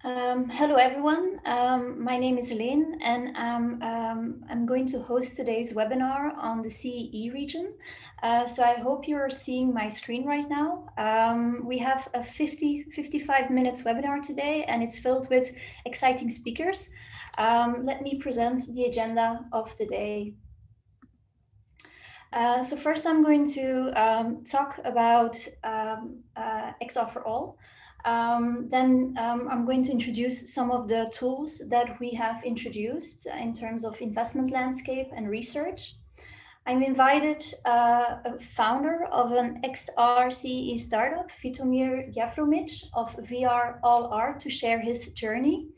Hello, everyone. My name is Leen, and I'm going to host today's webinar on the CEE region. So I hope you're seeing my screen right now. We have a 55 minutes webinar today, and it's filled with exciting speakers. Let me present the agenda of the day. So first, I'm going to talk about XR4ALL. Then I'm going to introduce some of the tools that we have introduced in terms of investment landscape and research. I'm invited a founder of an XR CEE startup, Vitomir Jevremovic of XR4ALL, to share his journey.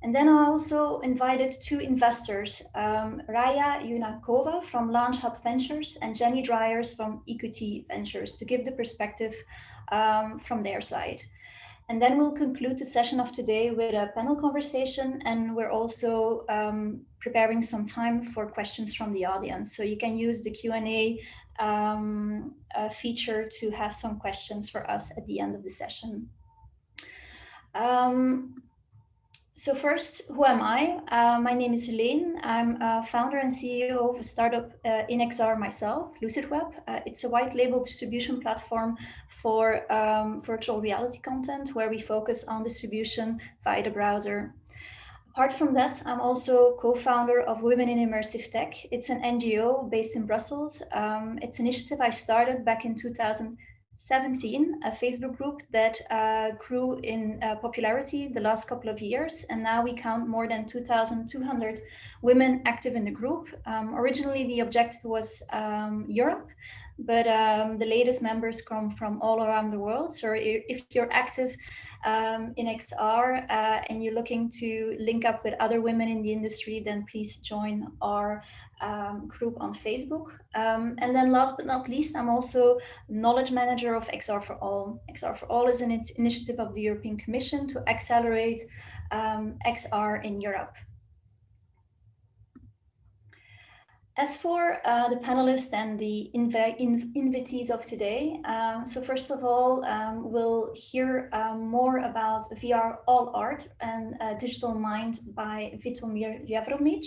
And then I also invited two investors, Raya Yunakova from LAUNCHub Ventures and Dreier from EQT Ventures, to give the perspective from their side. And then we'll conclude the session of today with a panel conversation, and we're also preparing some time for questions from the audience. So you can use the Q&A feature to have some questions for us at the end of the session. So first, who am I? My name is Leen. I'm a founder and CEO of a startup in XR myself, Lucidweb. It's a white label distribution platform for virtual reality content where we focus on distribution via the browser. Apart from that, I'm also co-founder of Women in Immersive Tech. It's an NGO based in Brussels. It's an initiative I started back in 2017, a Facebook group that grew in popularity the last couple of years, and now we count more than 2,200 women active in the group. Originally, the objective was Europe, but the latest members come from all around the world. So if you're active in XR and you're looking to link up with other women in the industry, then please join our group on Facebook. And then last but not least, I'm also knowledge manager of XR4ALL. XR4ALL is an initiative of the European Commission to accelerate XR in Europe. As for the panelists and the invitees of today, so first of all, we'll hear more about VR Art and Digital Mind by Vitomir Jevremovic.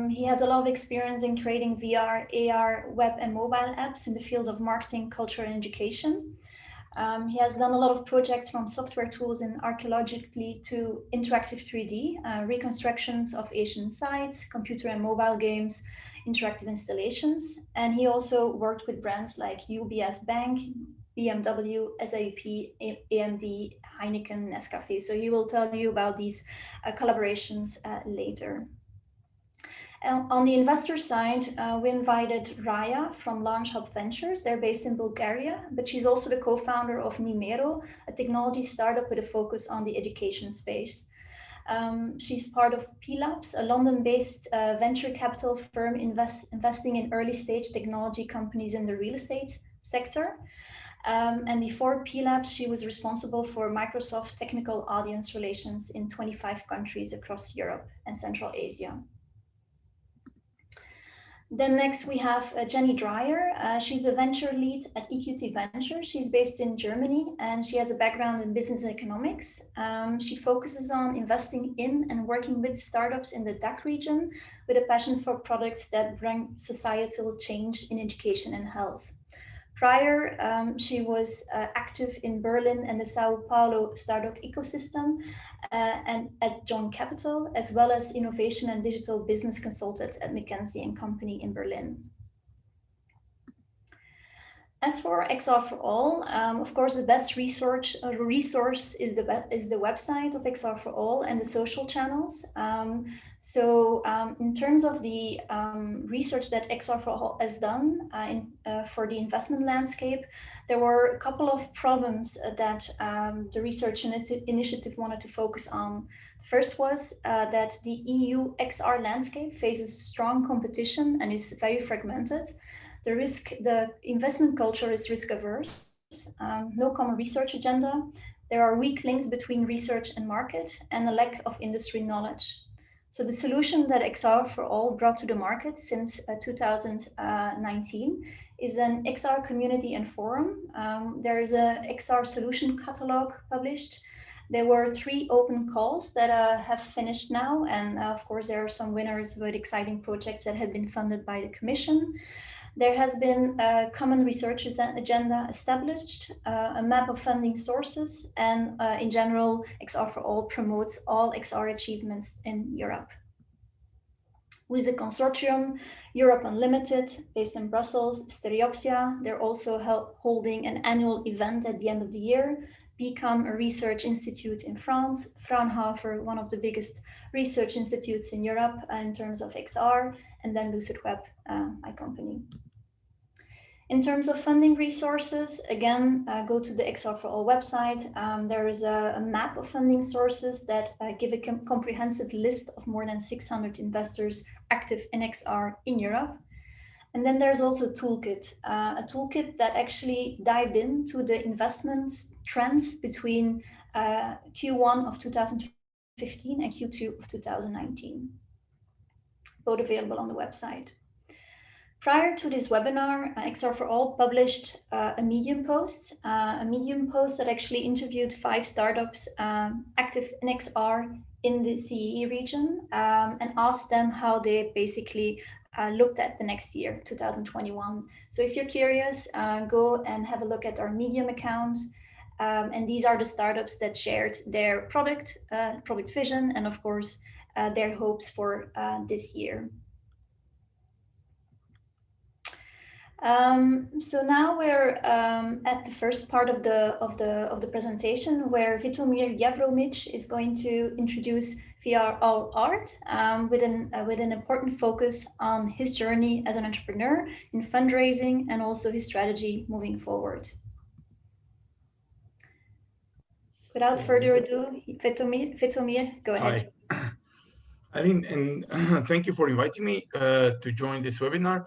He has a lot of experience in creating VR, AR, web and mobile apps in the field of marketing, culture and education. He has done a lot of projects from software tools in archaeologically to interactive 3D, reconstructions of ancient sites, computer and mobile games, interactive installations. And he also worked with brands like UBS Bank, BMW, SAP, AMD, Heineken, Nescafé. So he will tell you about these collaborations later. On the investor side, we invited Raya from LAUNCHub Ventures. They're based in Bulgaria, but she's also the co-founder of Nimero, a technology startup with a focus on the education space. She's part of P-Labs, a London-based venture capital firm investing in early-stage technology companies in the real estate sector. And before P-Labs, she was responsible for Microsoft technical audience relations in 25 countries across Europe and Central Asia. Then next we have Jenny Dreier. She's a venture lead at EQT Ventures. She's based in Germany and she has a background in business economics. She focuses on investing in and working with startups in the DACH region with a passion for products that bring societal change in education and health. Prior, she was active in Berlin and the Sao Paulo startup ecosystem and at John Capital, as well as innovation and digital business consultant at McKinsey & Company in Berlin. As for XR4ALL, of course, the best resource is the website of XR4ALL and the social channels. In terms of the research that XR4ALL has done for the investment landscape, there were a couple of problems that the research initiative wanted to focus on. First was that the EU XR landscape faces strong competition and is very fragmented. The investment culture is risk averse, no common research agenda. There are weak links between research and market and a lack of industry knowledge. So the solution that XR4ALL brought to the market since 2019 is an XR community and forum. There is a XR solution catalog published There were 3 open calls that have finished now, and of course there are some winners with exciting projects that had been funded by the Commission. There has been a common research agenda established, a map of funding sources, and in general, XR4ALL promotes all XR achievements in Europe. With the consortium Europe Unlimited, based in Brussels, Stereopsia, they're also holding an annual event at the end of the year, Become a research institute in France, Fraunhofer, one of the biggest research institutes in Europe in terms of XR, and then Lucidweb, my company. In terms of funding resources, again, go to the XR4ALL website. There is a map of funding sources that give a comprehensive list of more than 600 investors active in XR in Europe. And then there's also a toolkit that actually dived into the investment trends between Q1 of 2015 and Q2 of 2019, both available on the website. Prior to this webinar, XR4ALL published a Medium post that actually interviewed 5 startups active in XR in the CEE region and asked them how they basically looked at the next year, 2021. So if you're curious, go and have a look at our Medium account. And these are the startups that shared their product vision, and of course, their hopes for this year. So now we're at the first part of the presentation, where Vitomir Jevremovic is going to introduce VRALL Art with an important focus on his journey as an entrepreneur in fundraising and also his strategy moving forward. Without further ado, Vitomir, go ahead. Hi, Aline, and thank you for inviting me to join this webinar.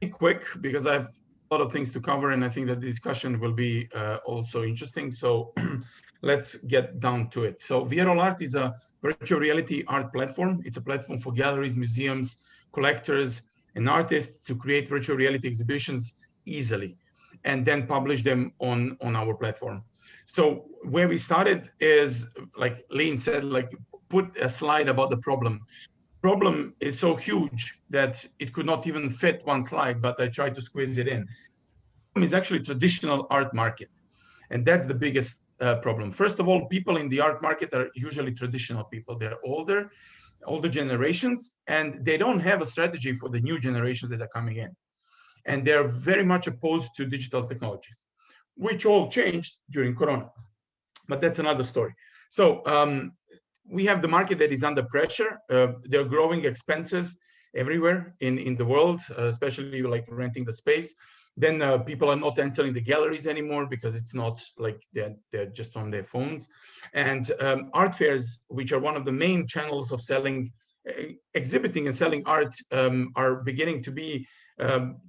Be quick because I have a lot of things to cover, and I think that the discussion will be also interesting. So let's get down to it. So VRALL Art is a virtual reality art platform. It's a platform for galleries, museums, collectors, and artists to create virtual reality exhibitions easily, and then publish them on our platform. So where we started is, like Leen said, like put a slide about the problem. Problem is so huge that it could not even fit one slide, but I tried to squeeze it in. Is actually traditional art market, and that's the biggest problem. First of all, people in the art market are usually traditional people. They're older generations, and they don't have a strategy for the new generations that are coming in, and they're very much opposed to digital technologies, which all changed during Corona, but that's another story. So we have the market that is under pressure. There are growing expenses everywhere in the world, especially like renting the space. Then people are not entering the galleries anymore because it's not like they're just on their phones. And art fairs, which are one of the main channels of selling, exhibiting and selling art, are beginning to be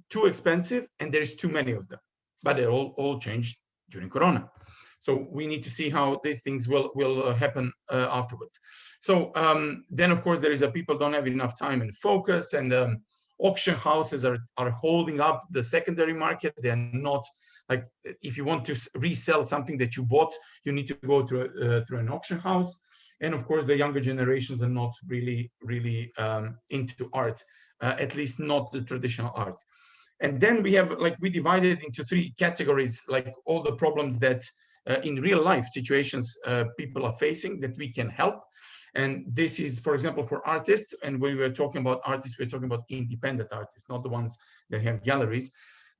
too expensive, and there's too many of them. But they all changed during Corona. So we need to see how these things will happen afterwards. So then, of course, there is people don't have enough time and focus, and auction houses are holding up the secondary market. They're not, like, if you want to resell something that you bought, you need to go through an auction house. And of course, the younger generations are not really into art, at least not the traditional art. And then we have, like, we divided into 3 categories, like all the problems that in real life situations people are facing that we can help. And this is, for example, for artists. And when we're talking about artists, we're talking about independent artists, not the ones that have galleries.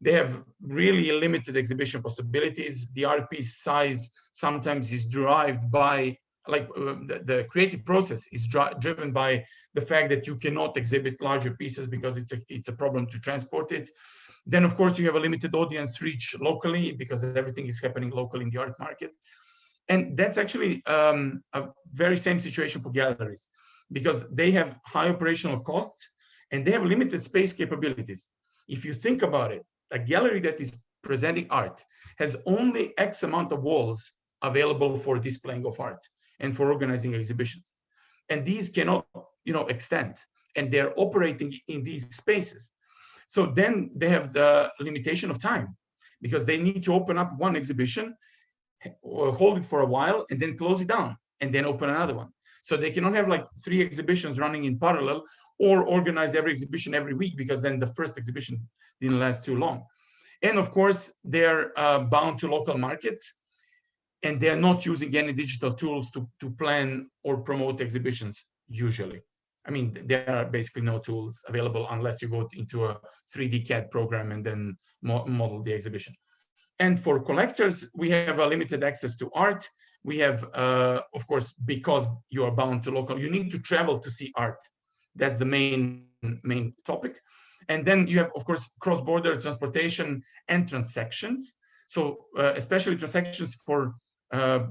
They have really limited exhibition possibilities. The art piece size sometimes is derived by, like, the creative process is driven by the fact that you cannot exhibit larger pieces because it's a problem to transport it. Then, of course, you have a limited audience reach locally because everything is happening locally in the art market. And that's actually a very same situation for galleries, because they have high operational costs and they have limited space capabilities. If you think about it, a gallery that is presenting art has only X amount of walls available for displaying of art and for organizing exhibitions. And these cannot, extend, and they're operating in these spaces. So then they have the limitation of time, because they need to open up one exhibition, hold it for a while and then close it down and then open another one. So they cannot have like 3 exhibitions running in parallel or organize every exhibition every week, because then the first exhibition didn't last too long. And of course, they're bound to local markets, and they're not using any digital tools to plan or promote exhibitions usually. I mean, there are basically no tools available unless you go into a 3D CAD program and then model the exhibition. And for collectors, we have a limited access to art. We have, of course, because you are bound to local, you need to travel to see art. That's the main topic. And then you have, of course, cross-border transportation and transactions. So especially transactions for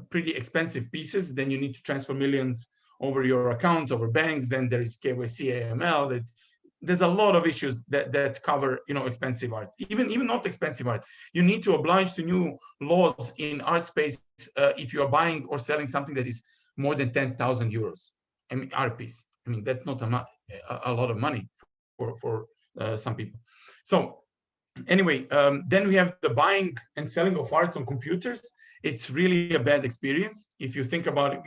pretty expensive pieces, then you need to transfer millions over your accounts, over banks. Then there is KYC, AML. There's a lot of issues that cover, expensive art. Even not expensive art, you need to oblige to new laws in art space if you are buying or selling something that is more than 10,000 euros. I mean, art piece. I mean, that's not a lot of money for some people. So anyway, then we have the buying and selling of art on computers. It's really a bad experience. If you think about it,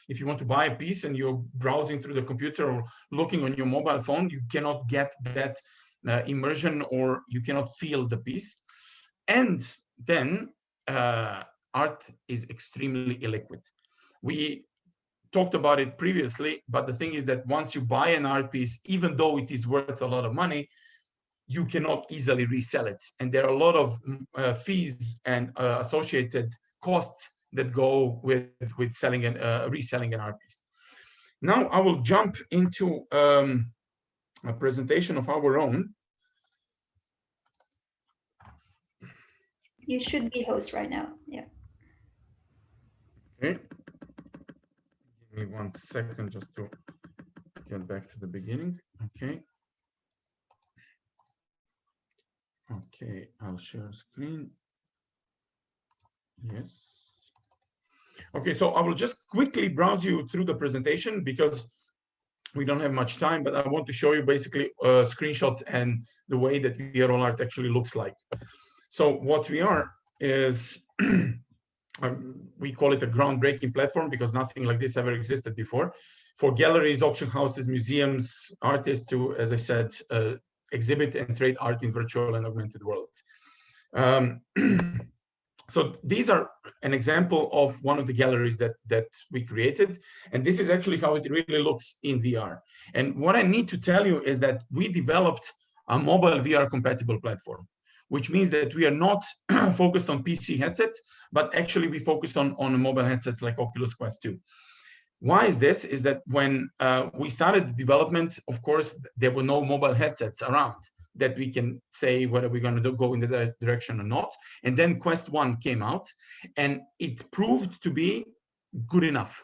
if you want to buy a piece and you're browsing through the computer or looking on your mobile phone, you cannot get that immersion, or you cannot feel the piece. And then art is extremely illiquid. We talked about it previously, but the thing is that once you buy an art piece, even though it is worth a lot of money, you cannot easily resell it. And there are a lot of fees and associated costs that go with selling and reselling an art piece. Now I will jump into a presentation of our own. You should be host right now. Yeah. Okay. Give me 1 second just to get back to the beginning. Okay. Okay, I'll share screen. Yes. Okay, so I will just quickly browse you through the presentation because we don't have much time, but I want to show you basically screenshots and the way that VR art actually looks like. So what we are is, we call it a groundbreaking platform because nothing like this ever existed before, for galleries, auction houses, museums, artists to, as I said, exhibit and trade art in virtual and augmented worlds. So these are an example of one of the galleries that we created. And this is actually how it really looks in VR. And what I need to tell you is that we developed a mobile VR compatible platform, which means that we are not focused on PC headsets, but actually we focused on mobile headsets like Oculus Quest 2. Why is this? Is that when we started the development, of course, there were no mobile headsets around that we can say whether we're going to go in that direction or not. And then Quest 1 came out, and it proved to be good enough.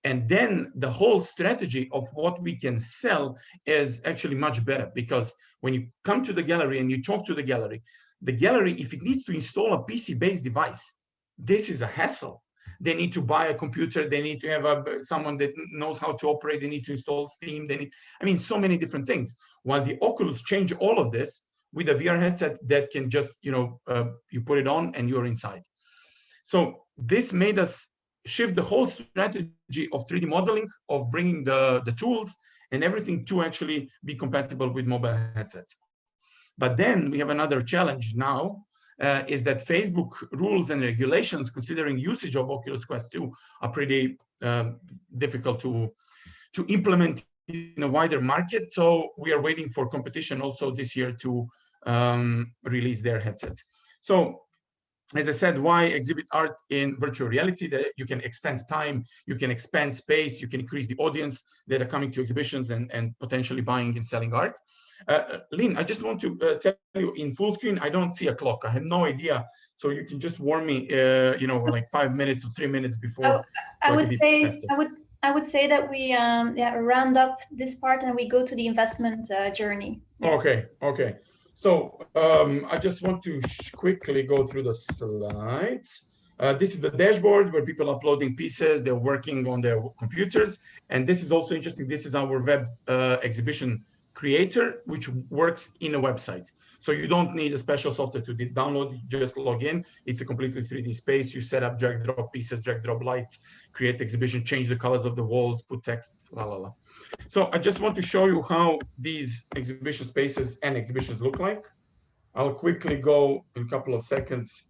And then the whole strategy of what we can sell is actually much better, because when you come to the gallery and you talk to the gallery, if it needs to install a PC-based device, this is a hassle. They need to buy a computer. They need to have someone that knows how to operate. They need to install Steam. So many different things. While the Oculus change all of this with a VR headset that can just, you put it on and you're inside. So this made us shift the whole strategy of 3D modeling, of bringing the tools and everything to actually be compatible with mobile headsets. But then we have another challenge now, is that Facebook rules and regulations considering usage of Oculus Quest 2 are pretty difficult to implement in a wider market. So we are waiting for competition also this year to release their headsets. So as I said, why exhibit art in virtual reality? That you can extend time, you can expand space, you can increase the audience that are coming to exhibitions and potentially buying and selling art. Leen, I just want to tell you, in full screen, I don't see a clock. I have no idea. So you can just warn me, like 5 minutes or 3 minutes before. I would say that we round up this part and we go to the investment journey. Yeah. Okay. So I just want to quickly go through the slides. This is the dashboard where people are uploading pieces. They're working on their computers. And this is also interesting. This is our web exhibition creator, which works in a website. So you don't need a special software to download, you just log in. It's a completely 3D space. You set up drag drop pieces, drag drop lights, create exhibition, change the colors of the walls, put text, la la la. So I just want to show you how these exhibition spaces and exhibitions look like. I'll quickly go in a couple of seconds,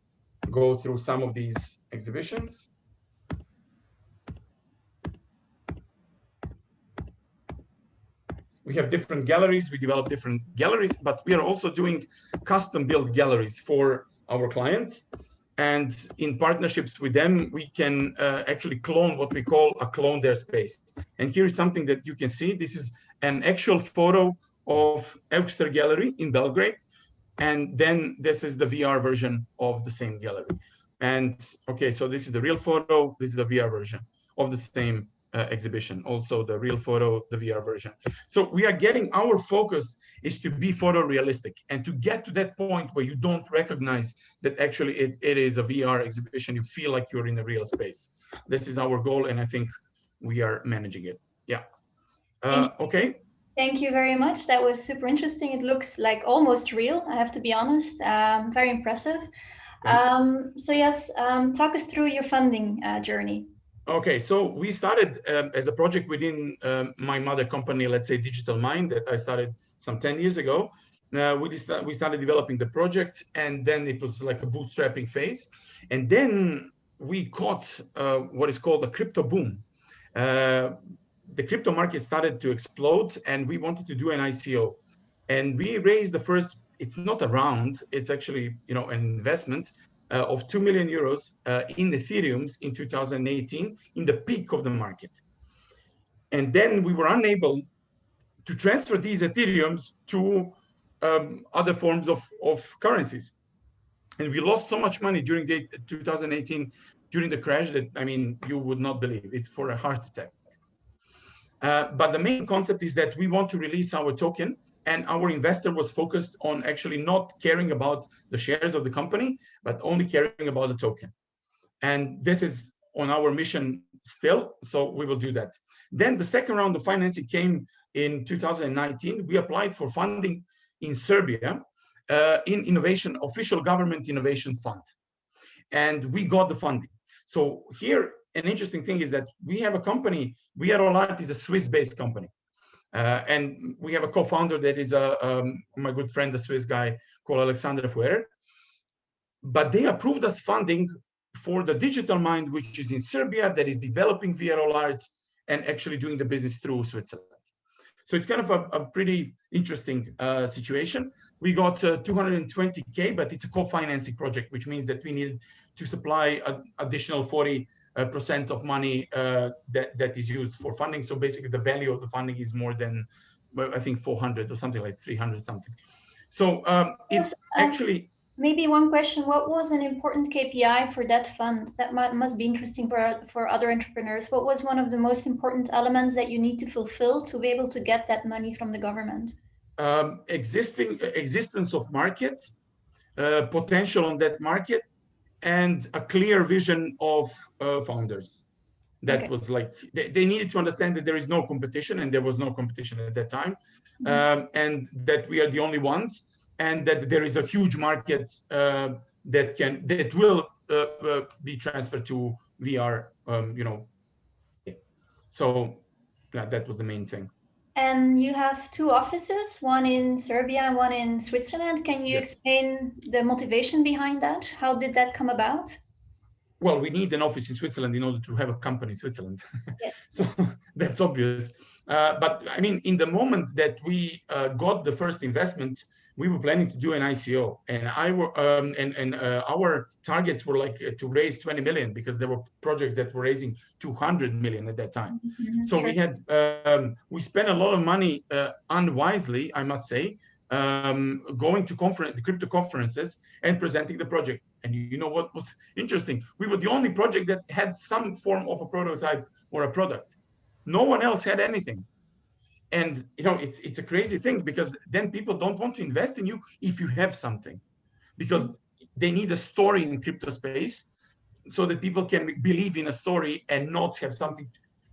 go through some of these exhibitions. We have different galleries, we develop different galleries, but we are also doing custom built galleries for our clients. And in partnerships with them, we can actually clone what we call a clone their space. And here is something that you can see. This is an actual photo of XR Gallery in Belgrade. And then this is the VR version of the same gallery. And okay, so this is the real photo, this is the VR version of the same exhibition. Also the real photo, the VR version. So we are getting, our focus is to be photorealistic and to get to that point where you don't recognize that actually it is a VR exhibition. You feel like you're in a real space. This is our goal, and I think we are managing it. Yeah. Okay. Thank you very much. That was super interesting. It looks like almost real, I have to be honest. Very impressive. So yes, talk us through your funding journey. Okay, so we started as a project within my mother company, let's say Digital Mind, that I started some 10 years ago. We started developing the project, and then it was like a bootstrapping phase. And then we caught what is called a crypto boom. The crypto market started to explode, and we wanted to do an ICO. And we raised the first, it's not a round, it's actually, you know, an investment of 2 million euros in Ethereums in 2018, in the peak of the market. And then we were unable to transfer these Ethereums to other forms of currencies. And we lost so much money during 2018, during the crash, that, I mean, you would not believe. It's for a heart attack. But the main concept is that we want to release our token, and our investor was focused on actually not caring about the shares of the company, but only caring about the token. And this is on our mission still, so we will do that. Then the second round of financing came in 2019. We applied for funding in Serbia in innovation, official government innovation fund. And we got the funding. So here, an interesting thing is that we have a company, VRALL Art is a Swiss-based company. And we have a co-founder that is my good friend, a Swiss guy called Alexander Fuerer. But they approved us funding for the Digital Mind, which is in Serbia, that is developing VRALL Art and actually doing the business through Switzerland. So it's kind of a pretty interesting situation. We got 220K, but it's a co-financing project, which means that we needed to supply an additional 40% of money that is used for funding. So basically the value of the funding is more than, well, I think 400 or something, like 300 something. So it's actually... Maybe one question, what was an important KPI for that fund? That must be interesting for other entrepreneurs. What was one of the most important elements that you need to fulfill to be able to get that money from the government? Existence of market, potential on that market, and a clear vision of founders. That was like, they needed to understand that there is no competition, and there was no competition at that time, and that we are the only ones, and that there is a huge market that will be transferred to VR, you know. So that was the main thing. And you have two offices, one in Serbia and one in Switzerland. Can you explain the motivation behind that? How did that come about? Well, we need an office in Switzerland in order to have a company in Switzerland. Yes. So that's obvious. But I mean, in the moment that we got the first investment, we were planning to do an ICO, and our targets were like to raise 20 million, because there were projects that were raising 200 million at that time. So we had we spent a lot of money unwisely, I must say, going to the crypto conferences and presenting the project. And you know what was interesting? We were the only project that had some form of a prototype or a product. No one else had anything. And you know, it's a crazy thing, because then people don't want to invest in you if you have something, because they need a story in crypto space so that people can believe in a story and not have something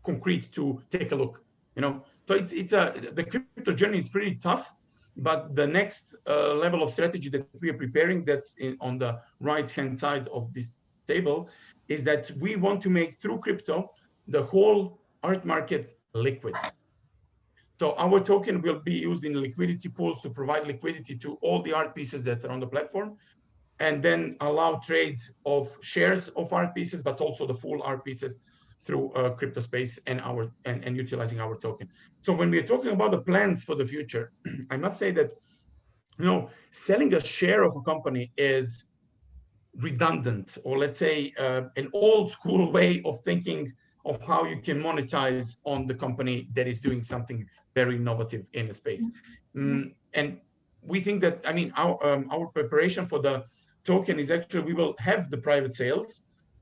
concrete to take a look. You know, so the crypto journey is pretty tough. But the next level of strategy that we are preparing, that's on the right-hand side of this table, is that we want to make through crypto the whole art market liquid. So our token will be used in liquidity pools to provide liquidity to all the art pieces that are on the platform, and then allow trade of shares of art pieces, but also the full art pieces through crypto space and utilizing our token. So when we're talking about the plans for the future, I must say that selling a share of a company is redundant, or let's say an old school way of thinking of how you can monetize on the company that is doing something very innovative in the space. And we think that, I mean, our preparation for the token is actually, we will have the private sales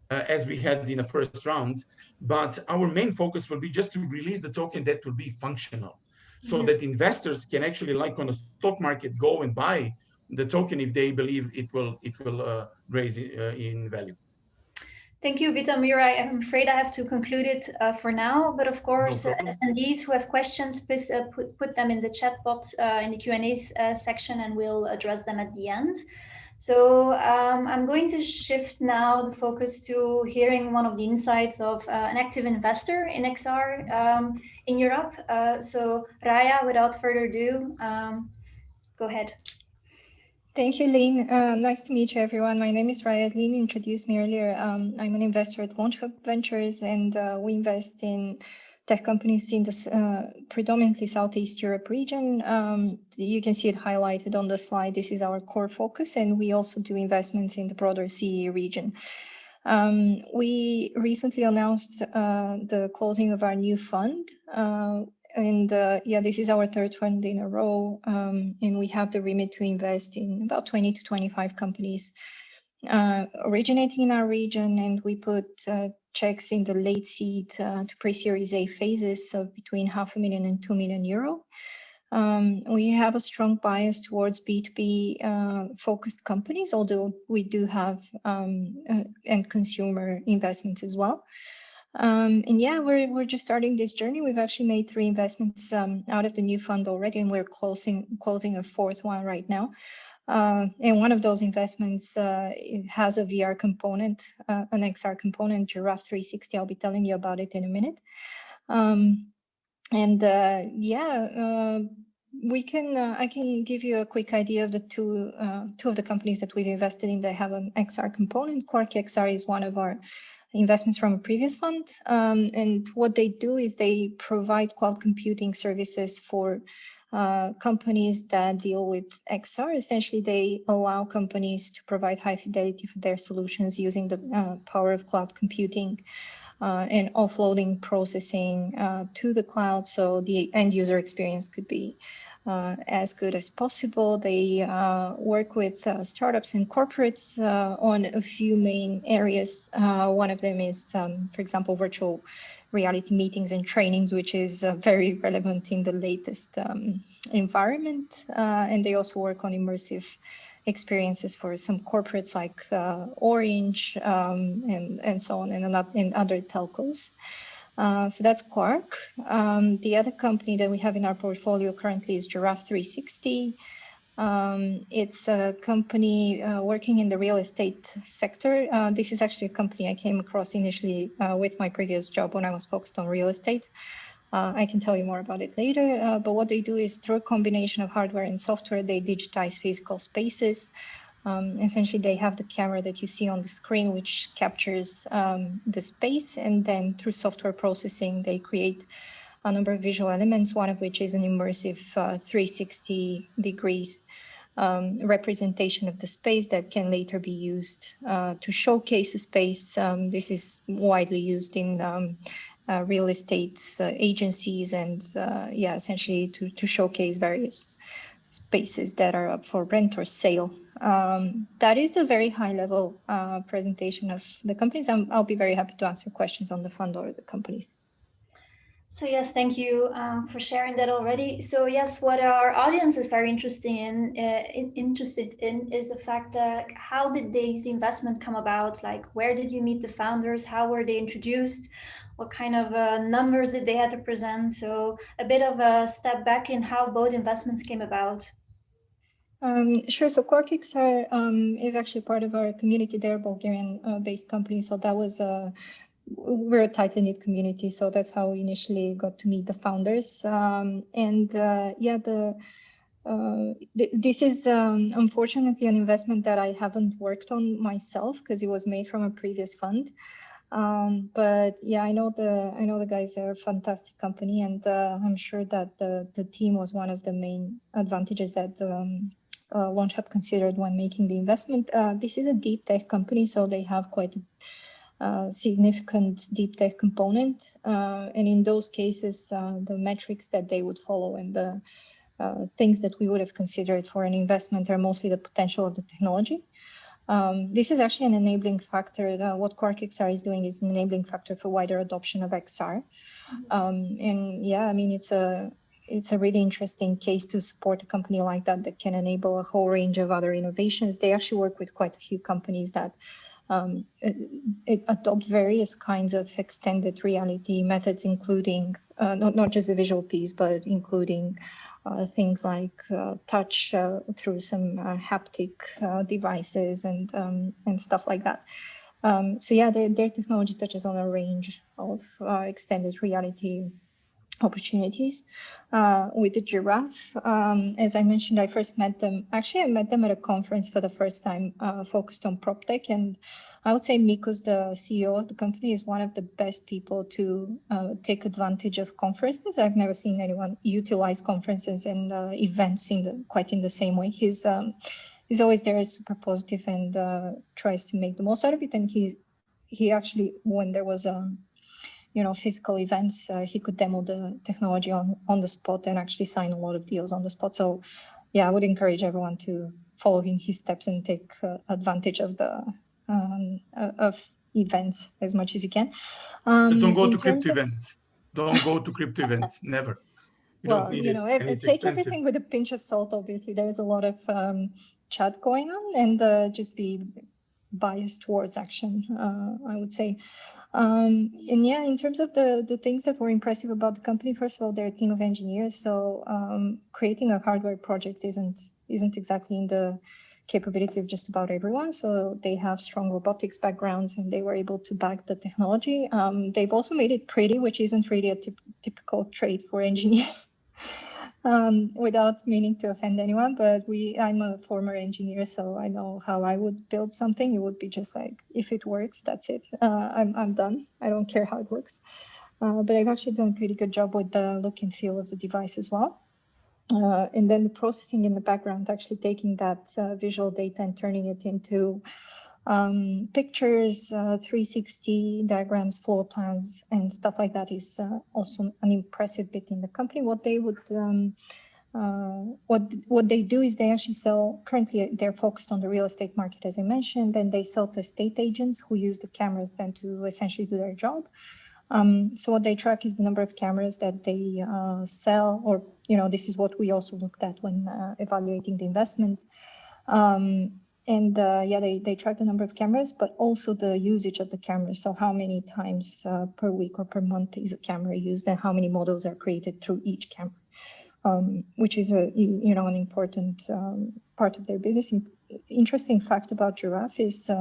as we had in the first round, but our main focus will be just to release the token that will be functional, so that investors can actually, like on the stock market, go and buy the token if they believe it will raise in value. Thank you, Vitomir. I'm afraid I have to conclude it for now, but of course, attendees who have questions, please put them in the chat box in the Q&A section, and we'll address them at the end. So I'm going to shift now the focus to hearing one of the insights of an active investor in XR in Europe. So Raya, without further ado, go ahead. Thank you, Leen. Nice to meet you, everyone. My name is Raya. Leen introduced me earlier. I'm an investor at LAUNCHub Ventures, and we invest in tech companies in the predominantly Southeast Europe region. You can see it highlighted on the slide. This is our core focus, and we also do investments in the broader CE region. We recently announced the closing of our new fund. This is our third fund in a row, and we have the remit to invest in about 20 to 25 companies originating in our region, and we put checks in the late seed to pre-series A phases of between €500,000 and €2 million. We have a strong bias towards B2B focused companies, although we do have end consumer investments as well. We're just starting this journey. We've actually made 3 investments out of the new fund already, and we're closing a 4th one right now. And one of those investments it has a VR component, an XR component, Giraffe360. I'll be telling you about it in a minute. I can give you a quick idea of the two of the companies that we've invested in. They have an XR component. QuarkXR is one of our investments from a previous fund. And what they do is they provide cloud computing services for companies that deal with XR. Essentially, they allow companies to provide high fidelity for their solutions using the power of cloud computing and offloading processing to the cloud, so the end user experience could be as good as possible. They work with startups and corporates on a few main areas. One of them is, for example, virtual reality meetings and trainings, which is very relevant in the latest environment. And they also work on immersive experiences for some corporates like Orange and so on, and other telcos. So that's Quark. The other company that we have in our portfolio currently is Giraffe360. It's a company working in the real estate sector. This is actually a company I came across initially with my previous job when I was focused on real estate. I can tell you more about it later, but what they do is through a combination of hardware and software, they digitize physical spaces. Essentially, they have the camera that you see on the screen, which captures the space, and then through software processing, they create a number of visual elements, one of which is an immersive 360 degrees representation of the space that can later be used to showcase a space. This is widely used in real estate agencies and essentially to showcase various spaces that are up for rent or sale. That is the very high level presentation of the companies. I'll be very happy to answer questions on the fund or the companies. So yes, thank you for sharing that already. So yes, what our audience is very interested in is the fact that how did these investments come about? Like, where did you meet the founders? How were they introduced? What kind of numbers did they have to present? So a bit of a step back in how both investments came about. Sure. So QuarkXR is actually part of our community. They're a Bulgarian-based company. So that was we're a tight-knit community. So that's how we initially got to meet the founders. This is unfortunately an investment that I haven't worked on myself because it was made from a previous fund. But yeah, I know the guys. Are a fantastic company, and I'm sure that the team was one of the main advantages that LAUNCHub considered when making the investment. This is a deep tech company, so they have quite a significant deep tech component, and in those cases, the metrics that they would follow and the things that we would have considered for an investment are mostly the potential of the technology. This is actually an enabling factor. What QuarkXR is doing is an enabling factor for wider adoption of XR. And yeah, I mean, it's a really interesting case to support a company like that that can enable a whole range of other innovations. They actually work with quite a few companies that adopt various kinds of extended reality methods, including not just the visual piece, but including things like touch through some haptic devices and stuff like that. So yeah, their technology touches on a range of extended reality opportunities. With the Giraffe, as I mentioned, I first met them. Actually, I met them at a conference for the first time, focused on prop tech. And I would say Miko's, the CEO of the company, is one of the best people to take advantage of conferences. I've never seen anyone utilize conferences and events quite in the same way. He's always there, super positive, and tries to make the most out of it. And he actually, when there was physical events, he could demo the technology on the spot and actually sign a lot of deals on the spot. So yeah, I would encourage everyone to follow in his steps and take advantage of the of events as much as you can. Don't go to crypto events. Don't go to crypto events. Never. You well, don't need it. And it's take expensive. everything with a pinch of salt. Obviously, there's a lot of chat going on, and just be biased towards action, I would say. And yeah, in terms of the things that were impressive about the company, first of all, they're a team of engineers. So creating a hardware project isn't exactly in the capability of just about everyone. So they have strong robotics backgrounds, and they were able to back the technology. They've also made it pretty, which isn't really a typical trait for engineers. Without meaning to offend anyone, but I'm a former engineer, so I know how I would build something. It would be just like, if it works, that's it. I'm done. I don't care how it looks. But I've actually done a pretty good job with the look and feel of the device as well. And then the processing in the background, actually taking that visual data and turning it into pictures, 360 diagrams, floor plans, and stuff like that is also an impressive bit in the company. What they would, what they do is they actually sell. Currently, they're focused on the real estate market, as I mentioned, and they sell to estate agents who use the cameras then to essentially do their job. So what they track is the number of cameras that they sell, or this is what we also looked at when evaluating the investment. And yeah, they track the number of cameras, but also the usage of the cameras. So how many times per week or per month is a camera used, and how many models are created through each camera, which is an important part of their business. Interesting fact about Giraffe is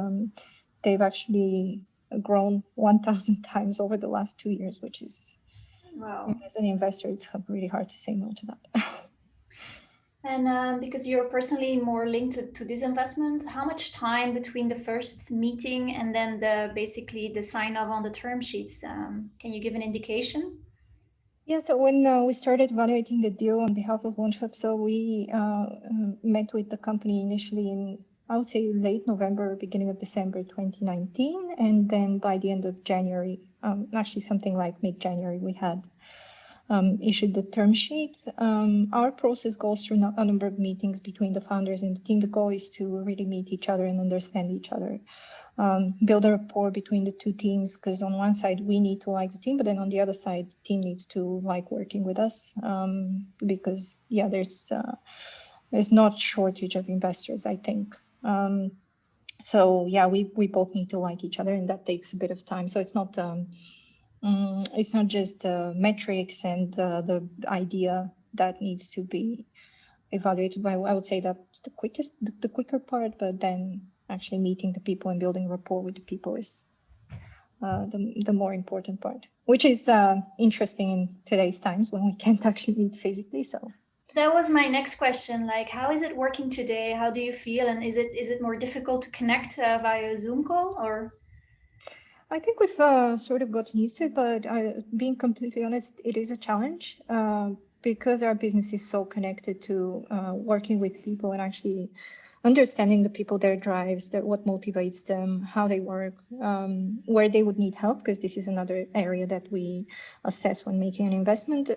they've actually grown 1,000 times over the last 2 years, which is, wow. As an investor, it's really hard to say no to that. And because you're personally more linked to this investment, how much time between the first meeting and then basically the sign off on the term sheets? Can you give an indication? Yeah, so when we started evaluating the deal on behalf of LAUNCHub, so we met with the company initially in, I would say, late November, beginning of December 2019, and then by the end of January, actually something like mid-January, we had issued the term sheet. Our process goes through a number of meetings between the founders and the team. The goal is to really meet each other and understand each other, build a rapport between the two teams, because on one side we need to like the team, but then on the other side, the team needs to like working with us, because yeah, there's not shortage of investors, I think. So yeah, we both need to like each other, and that takes a bit of time. So it's not just metrics and the idea that needs to be evaluated by, I would say that's the quicker part, but then actually meeting the people and building rapport with the people is the more important part, which is interesting in today's times when we can't actually meet physically. So that was my next question. Like, how is it working today? How do you feel? And is it more difficult to connect via Zoom call, or? I think we've sort of gotten used to it, but being completely honest, it is a challenge because our business is so connected to working with people and actually understanding the people, their drives, what motivates them, how they work, where they would need help, because this is another area that we assess when making an investment.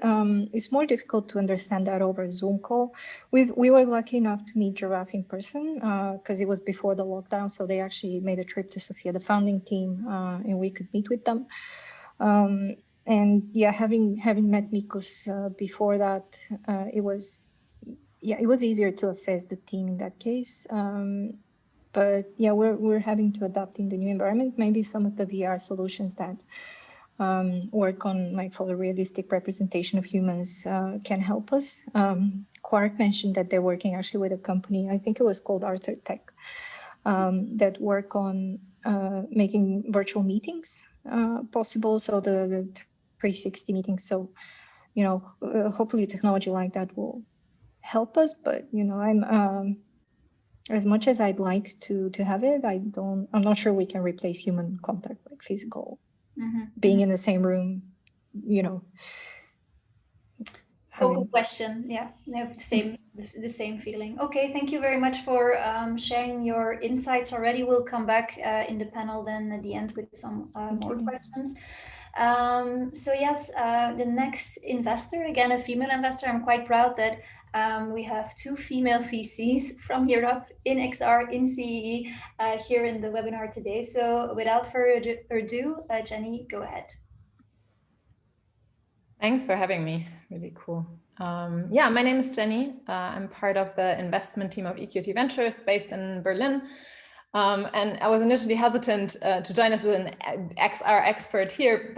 It's more difficult to understand that over a Zoom call. We were lucky enough to meet Giraffe in person because it was before the lockdown, so they actually made a trip to Sofia, the founding team, and we could meet with them. And yeah, having met Mikos before that, it was easier to assess the team in that case. But yeah, we're having to adapt in the new environment. Maybe some of the VR solutions that work on like photorealistic representation of humans can help us. Quark mentioned that they're working actually with a company, I think it was called Arthur Tech, that work on making virtual meetings possible. So the 360 meetings. So, you know, hopefully technology like that will help us, but you know, I'm as much as I'd like to have it, I'm not sure we can replace human contact, like physical being in the same room, you know. Open question. Yeah, the same feeling. Okay, thank you very much for sharing your insights already. We'll come back in the panel then at the end with some more questions. So yes, the next investor, again, a female investor. I'm quite proud that we have two female VCs from Europe in XR, in CEE, here in the webinar today. So without further ado, Jenny, go ahead. Thanks for having me. Really cool. Yeah, my name is Jenny. I'm part of the investment team of EQT Ventures based in Berlin. And I was initially hesitant to join as an XR expert here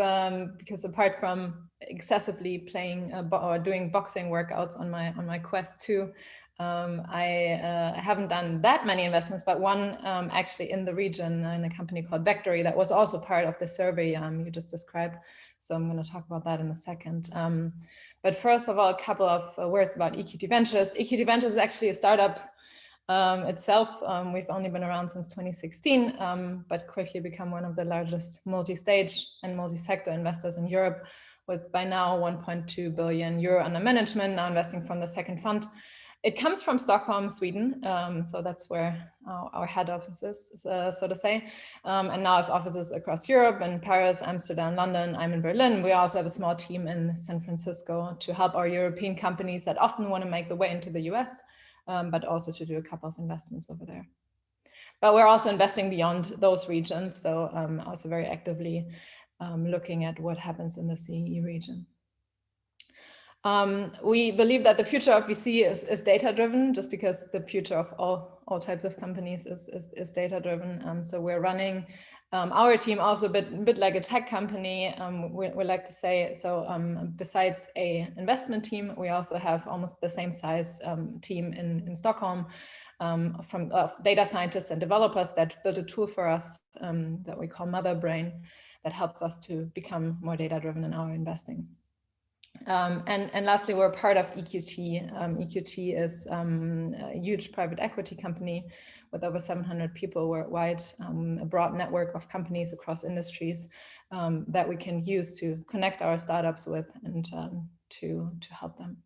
because apart from excessively playing or doing boxing workouts on my Quest 2, I haven't done that many investments, but one actually in the region in a company called Vectary that was also part of the survey you just described. So I'm going to talk about that in a second. But first of all, a couple of words about EQT Ventures. EQT Ventures is actually a startup itself. We've only been around since 2016, but quickly become one of the largest multi-stage and multi-sector investors in Europe, with by now 1.2 billion euro under management, now investing from the second fund. It comes from Stockholm, Sweden, so that's where our head office is, so to say. And now I have offices across Europe, in Paris, Amsterdam, London. I'm in Berlin. We also have a small team in San Francisco to help our European companies that often want to make the way into the US, but also to do a couple of investments over there. But we're also investing beyond those regions, so also very actively looking at what happens in the CEE region. We believe that the future of VC is data-driven, just because the future of all types of companies is data-driven. So we're running our team also a bit like a tech company, we like to say. So besides a investment team, we also have almost the same size team in Stockholm from data scientists and developers that build a tool for us that we call Mother Brain, that helps us to become more data-driven in our investing. And lastly, we're part of EQT. EQT is a huge private equity company with over 700 people worldwide, a broad network of companies across industries that we can use to connect our startups with and to help them.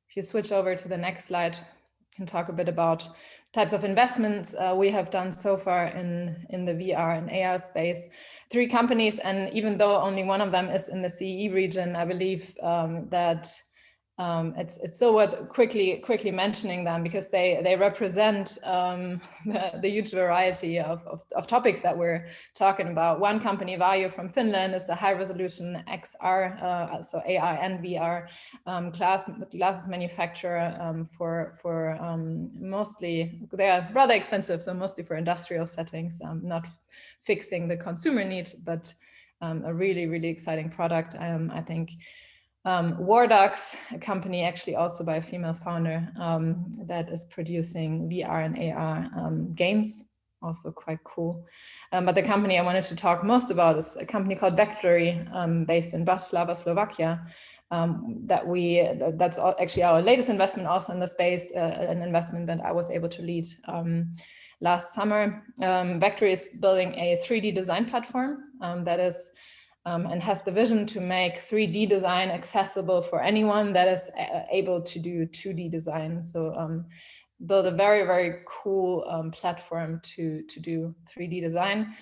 If you switch over to the next slide, we can talk a bit about types of investments we have done so far in the VR and AR space. 3 companies, and even though only one of them is in the CEE region, I believe that it's still worth quickly mentioning them, because they represent the huge variety of topics that we're talking about. One company, Vario from Finland, is a high-resolution XR, so AR and VR glasses manufacturer for mostly, they are rather expensive, so mostly for industrial settings, not fixing the consumer need, but a really exciting product. I think Wardox, a company actually also by a female founder that is producing VR and AR games, also quite cool. But the company I wanted to talk most about is a company called Vectary, based in Bratislava, Slovakia. That's actually our latest investment also in the space, an investment that I was able to lead last summer. Vectary is building a 3D design platform that is and has the vision to make 3D design accessible for anyone that is able to do 2D design. So build a very, very cool platform to do 3D design.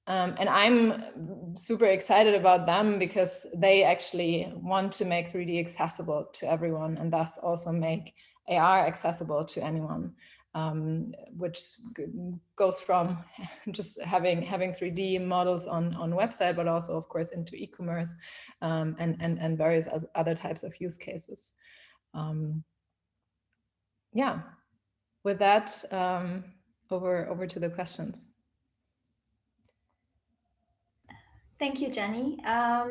And I'm super excited about them because they actually want to make 3D accessible to everyone and thus also make AR accessible to anyone. Which goes from just having 3D models on website, but also of course into e-commerce and various other types of use cases. Yeah, with that, over to the questions. Thank you, Jenny.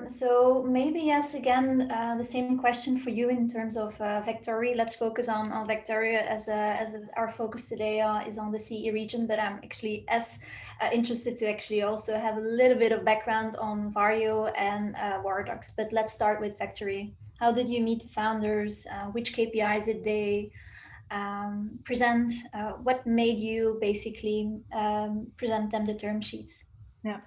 So maybe, yes, again, the same question for you in terms of Vectary. Let's focus on Vectary as our focus today is on the CE region, but I'm actually as interested to actually also have a little bit of background on Vario and Wardox. But let's start with Vectary. How did you meet the founders? Which KPIs did they present? What made you basically present them the term sheets? Yeah.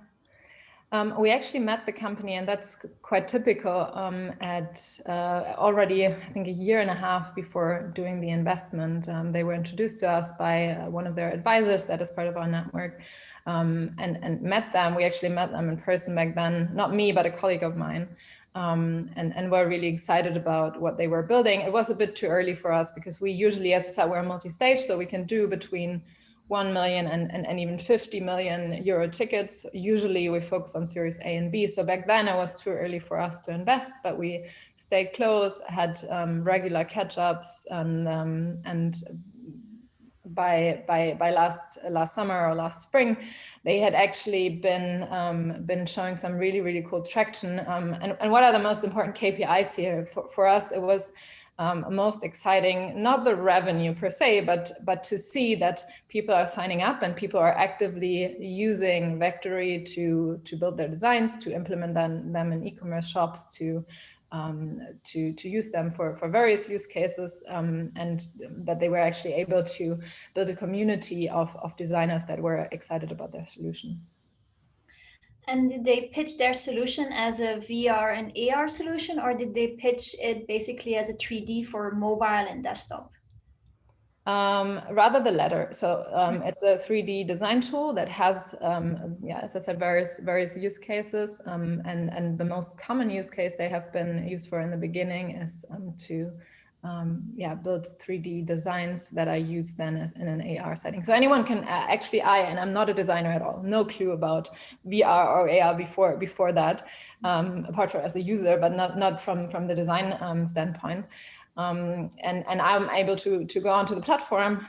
We actually met the company, and that's quite typical, at already, I think, a year and a half before doing the investment. They were introduced to us by one of their advisors that is part of our network, and met them. We actually met them in person back then, not me, but a colleague of mine, and were really excited about what they were building. It was a bit too early for us because we usually, as I said, we're multi-stage, so we can do between 1 million and even 50 million euro tickets. Usually we focus on Series A and B. So back then it was too early for us to invest, but we stayed close, had regular catch-ups, and by last summer or last spring, they had actually been showing some really cool traction. And what are the most important KPIs here for us? It was most exciting, not the revenue per se, but to see that people are signing up and people are actively using Vectary to build their designs, to implement them in e-commerce shops, to use them for various use cases, and that they were actually able to build a community of designers that were excited about their solution. And did they pitch their solution as a VR and AR solution, or did they pitch it basically as a 3D for mobile and desktop? Rather the latter. So it's a 3D design tool that has, as I said, various use cases. And the most common use case they have been used for in the beginning is to build 3D designs that are used then as in an AR setting. So anyone can actually, and I'm not a designer at all, no clue about VR or AR before that, apart from as a user, but not from the design standpoint. And I'm able to go onto the platform,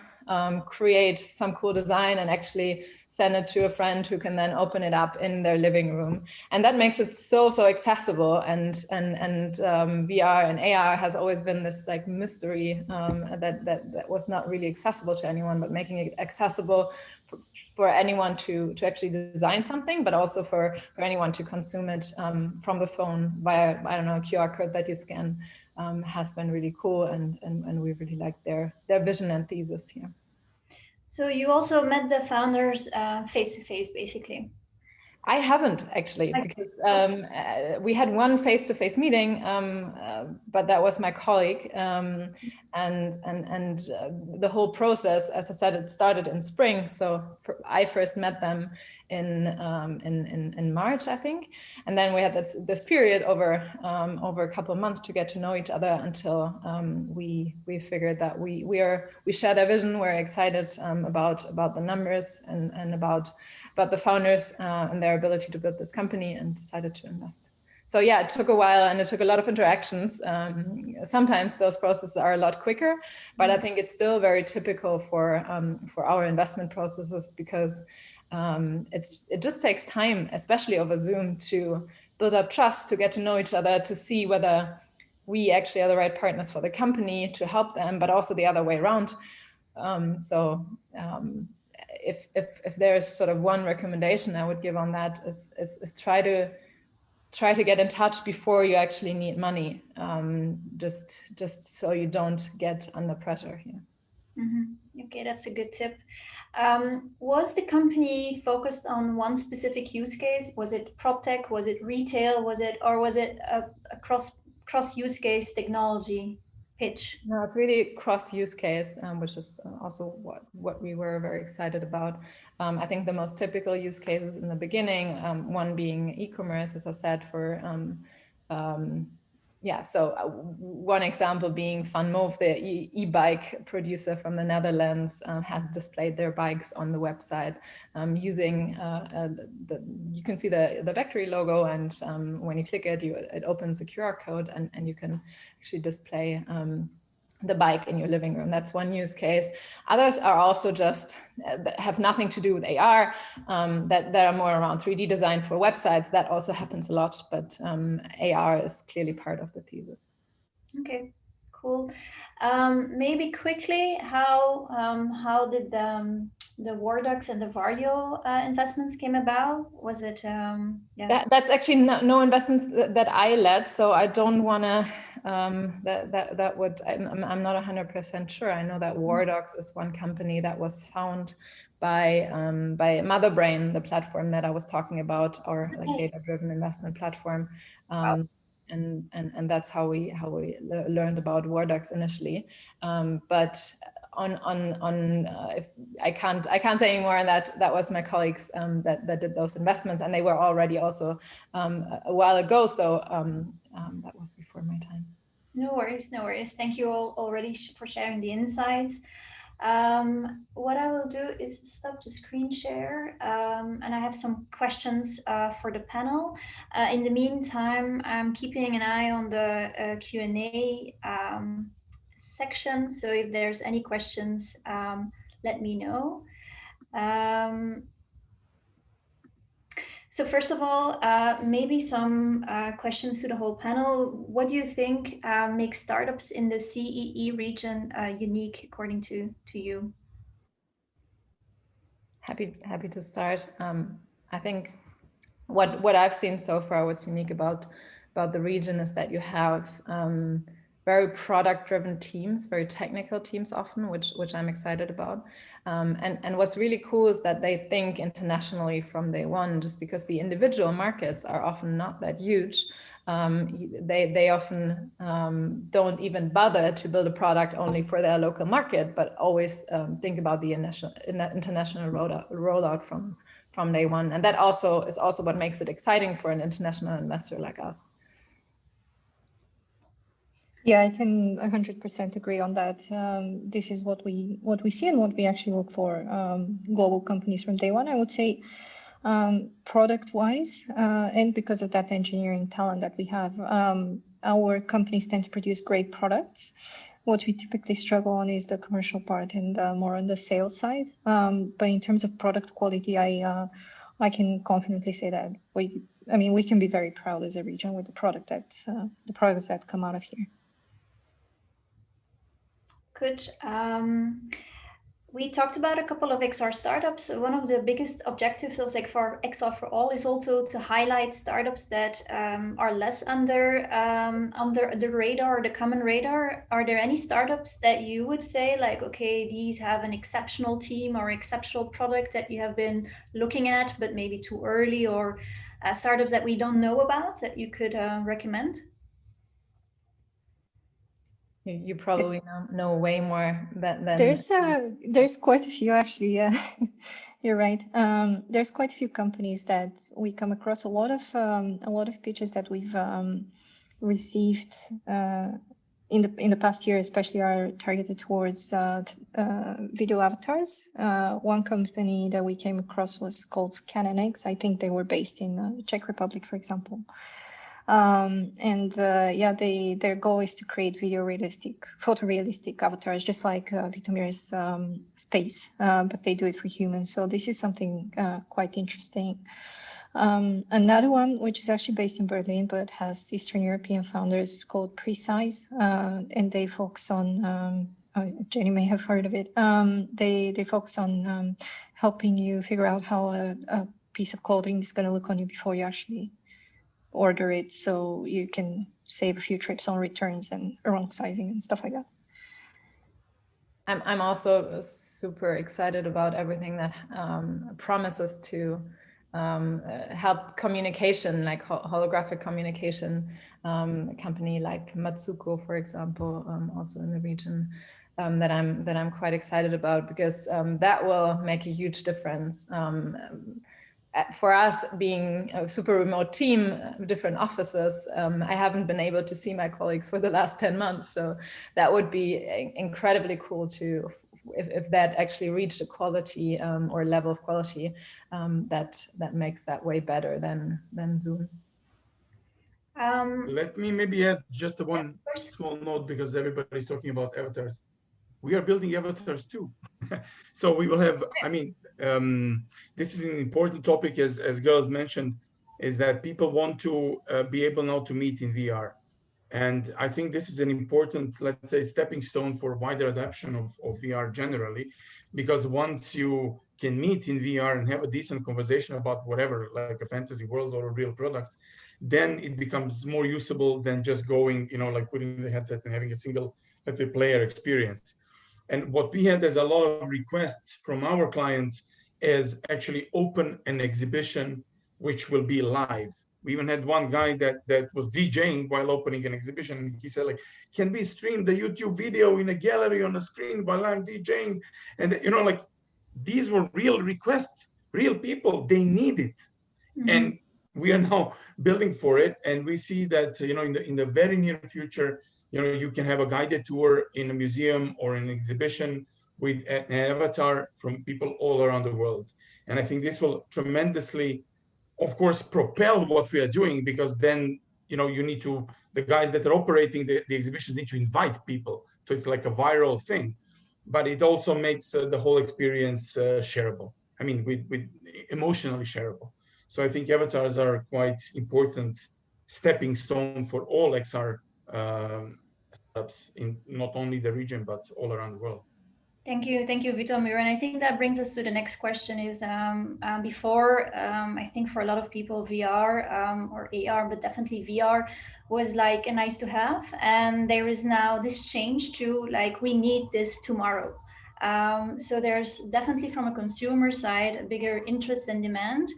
create some cool design and actually send it to a friend who can then open it up in their living room. And that makes it so accessible. And VR and AR has always been this like mystery that was not really accessible to anyone, but making it accessible for anyone to actually design something, but also for anyone to consume it from the phone via, I don't know, a QR code that you scan. Has been really cool, and we really like their vision and thesis here. So you also met the founders face-to-face, basically? I haven't actually, because we had one face-to-face meeting, but that was my colleague, and the whole process, as I said, it started in spring. So I first met them in March, I think, and then we had this period over a couple of months to get to know each other until we figured that we share their vision. We're excited about the numbers and about the founders and their ability to build this company, and decided to invest. So yeah, it took a while and it took a lot of interactions. Sometimes those processes are a lot quicker, but I think it's still very typical for our investment processes, because it just takes time, especially over Zoom, to build up trust, to get to know each other, to see whether we actually are the right partners for the company to help them, but also the other way around. If there's sort of one recommendation I would give on that is try to get in touch before you actually need money, just so you don't get under pressure here. Okay, that's a good tip. Was the company focused on one specific use case? Was it prop tech? Was it retail? Was it a cross use case technology pitch? No, it's really cross use case, which is also what we were very excited about. I think the most typical use cases in the beginning, one being e-commerce, as I said, for one example being FunMove, the e-bike producer from the Netherlands, has displayed their bikes on the website using you can see the Vectary logo, and when you click it, it opens a QR code, and you can actually display the bike in your living room. That's one use case. Others are also just have nothing to do with AR, that are more around 3D design for websites. That also happens a lot, but AR is clearly part of the thesis. Okay, cool. Maybe quickly, how did the Wardux and the Vario investments came about? Was it That's actually no investments that I led, so I don't want to that would, I'm not 100% sure. I know that Wardux is one company that was found by Motherbrain, the platform that I was talking about, our like data-driven investment platform. And that's how we learned about Wardux initially. But if I can't say anymore, and that was my colleagues that did those investments, and they were already also a while ago. So that was before my time. No worries, no worries. Thank you all already for sharing the insights. What I will do is stop the screen share, and I have some questions for the panel. In the meantime, I'm keeping an eye on the Q&A section, so if there's any questions, let me know. So first of all, maybe some questions to the whole panel. What do you think makes startups in the CEE region unique, according to you? Happy to start. I think what I've seen so far, what's unique about the region is that you have very product-driven teams, very technical teams often, which I'm excited about. And what's really cool is that they think internationally from day one, just because the individual markets are often not that huge. They often don't even bother to build a product only for their local market, but always think about the international rollout from day one. And that also is what makes it exciting for an international investor like us. Yeah, I can 100% agree on that. This is what we see and what we actually look for global companies from day one. I would say product-wise, and because of that engineering talent that we have, our companies tend to produce great products. What we typically struggle on is the commercial part and more on the sales side. But in terms of product quality, I can confidently say that we can be very proud as a region with the products that come out of here. Good. We talked about a couple of XR startups. One of the biggest objectives of XR4ALL is also to highlight startups that are less under the radar, or the common radar. Are there any startups that you would say like, okay, these have an exceptional team or exceptional product that you have been looking at, but maybe too early, or startups that we don't know about that you could recommend? You probably know way more than there's quite a few actually. Yeah, you're right. There's quite a few companies that we come across. A lot of pitches that we've received in the past year, especially, are targeted towards video avatars. One company that we came across was called ScanNX. I think they were based in the Czech Republic, for example. Their goal is to create photorealistic avatars, just like Vitomir's space, but they do it for humans. So this is something quite interesting. Another one, which is actually based in Berlin, but has Eastern European founders, is called Precise, and they focus on, Jenny may have heard of it. They focus on helping you figure out how a piece of clothing is going to look on you before you actually order it, so you can save a few trips on returns and wrong sizing and stuff like that. I'm also super excited about everything that promises to help communication, like holographic communication. A company like Matsuko, for example, also in the region, that I'm quite excited about, because that will make a huge difference. For us, being a super remote team, different offices, I haven't been able to see my colleagues for the last 10 months. So that would be incredibly cool to, if that actually reached a quality or level of quality that makes that way better than Zoom. Let me maybe add just one small note, because everybody's talking about avatars. We are building avatars too. So we will have, I mean, this is an important topic, as girls mentioned, is that people want to be able now to meet in VR. And I think this is an important, let's say, stepping stone for wider adoption of VR generally, because once you can meet in VR and have a decent conversation about whatever, like a fantasy world or a real product, then it becomes more usable than just going, like putting the headset and having a single, let's say, player experience. And what we had is a lot of requests from our clients is actually open an exhibition which will be live. We even had one guy that was DJing while opening an exhibition. And he said, like, can we stream the YouTube video in a gallery on a screen while I'm DJing? And like, these were real requests, real people, they need it. Mm-hmm. And we are now building for it. And we see that, in the very near future, you can have a guided tour in a museum or an exhibition with an avatar from people all around the world. And I think this will tremendously, of course, propel what we are doing, because then, you need to, the guys that are operating the exhibitions need to invite people. So it's like a viral thing, but it also makes the whole experience shareable. I mean, with emotionally shareable. So I think avatars are quite important stepping stone for all XR startups in not only the region, but all around the world. Thank you, Vitomir. And I think that brings us to the next question is, before, I think for a lot of people, VR or AR, but definitely VR was like a nice to have. And there is now this change to like, we need this tomorrow. So there's definitely from a consumer side, a bigger interest and demand.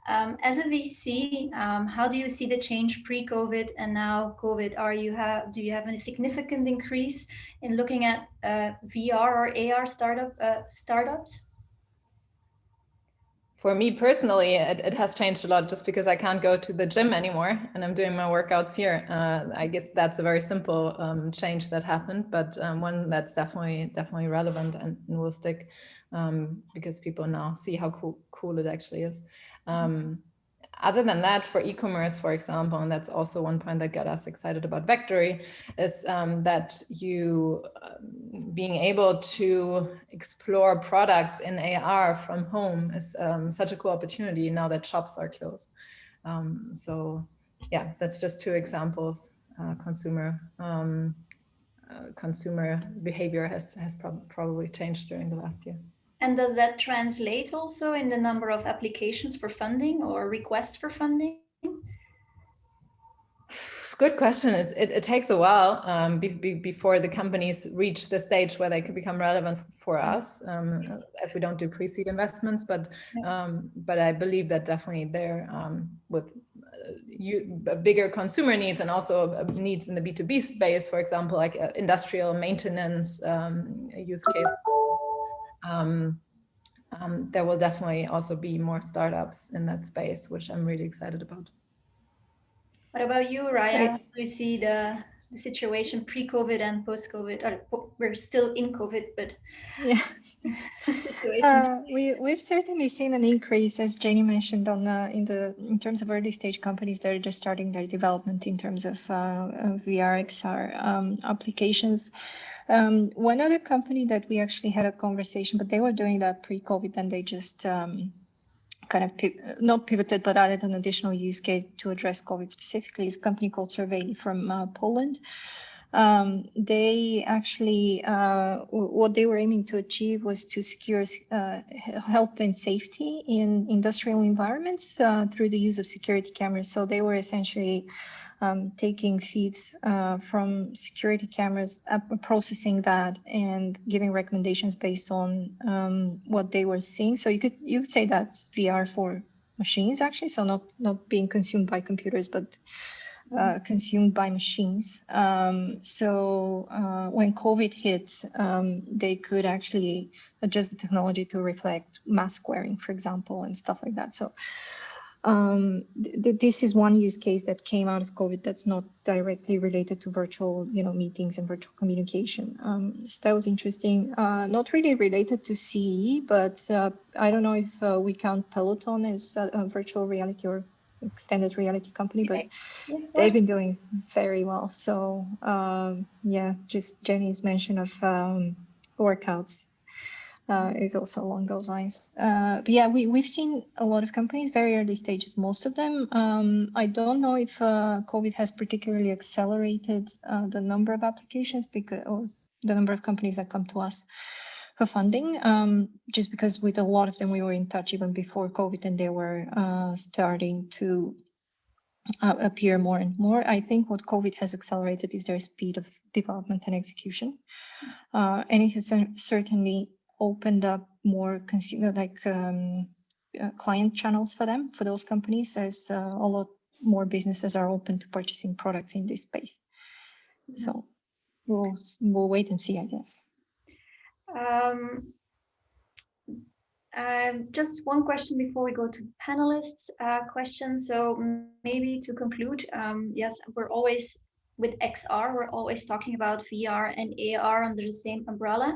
As a VC, how do you see the change pre-COVID and now COVID? Do you have any significant increase in looking at VR or AR startups? For me personally, it has changed a lot, just because I can't go to the gym anymore and I'm doing my workouts here. I guess that's a very simple change that happened, but one that's definitely relevant and will stick, because people now see how cool it actually is. Other than that, for e-commerce, for example, and that's also one point that got us excited about Vectary, is that you being able to explore products in AR from home is such a cool opportunity now that shops are closed. So yeah, that's just two examples. Consumer behavior has probably changed during the last year. And does that translate also in the number of applications for funding or requests for funding? Good question. It takes a while before the companies reach the stage where they could become relevant for us, as we don't do pre-seed investments. But I believe that definitely there, with bigger consumer needs and also needs in the B2B space, for example, like industrial maintenance use case. There will definitely also be more startups in that space, which I'm really excited about. What about you, Raya? How do you see the situation pre-COVID and post-COVID? We're still in COVID, but yeah, we've certainly seen an increase, as Jenny mentioned, on in terms of early stage companies that are just starting their development in terms of VR XR applications. One other company that we actually had a conversation, but they were doing that pre-COVID and they just kind of not pivoted, but added an additional use case to address COVID specifically, is a company called XR4ALL from Poland. They actually, what they were aiming to achieve was to secure health and safety in industrial environments through the use of security cameras. So they were essentially taking feeds from security cameras, processing that, and giving recommendations based on what they were seeing. So you could say that's VR for machines, actually. So not being consumed by computers, but consumed by machines. So when COVID hit, they could actually adjust the technology to reflect mask wearing, for example, and stuff like that. So this is one use case that came out of COVID that's not directly related to virtual, meetings and virtual communication. So that was interesting. Not really related to CE, but I don't know if we count Peloton as a virtual reality or extended reality company, but they've been doing very well. So yeah, just Jenny's mention of workouts is also along those lines. But yeah, we've seen a lot of companies, very early stages, most of them. I don't know if COVID has particularly accelerated the number of applications or the number of companies that come to us for funding, just because with a lot of them we were in touch even before COVID, and they were starting to appear more and more. I think what COVID has accelerated is their speed of development and execution, and it has certainly opened up more consumer client channels for them, for those companies, as a lot more businesses are open to purchasing products in this space. So we'll wait and see, I guess. Just one question before we go to panelists' questions. So maybe to conclude, yes, we're always with XR, we're always talking about VR and AR under the same umbrella.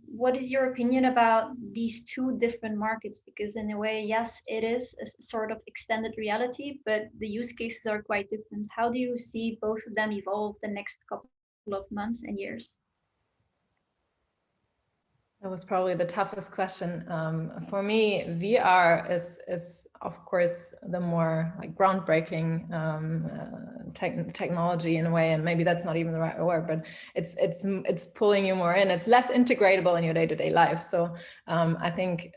What is your opinion about these two different markets? Because in a way, yes, it is a sort of extended reality, but the use cases are quite different. How do you see both of them evolve the next couple of months and years? That was probably the toughest question. For me, VR is of course the more groundbreaking technology in a way, and maybe that's not even the right word, but it's pulling you more in. It's less integratable in your day-to-day life. So I think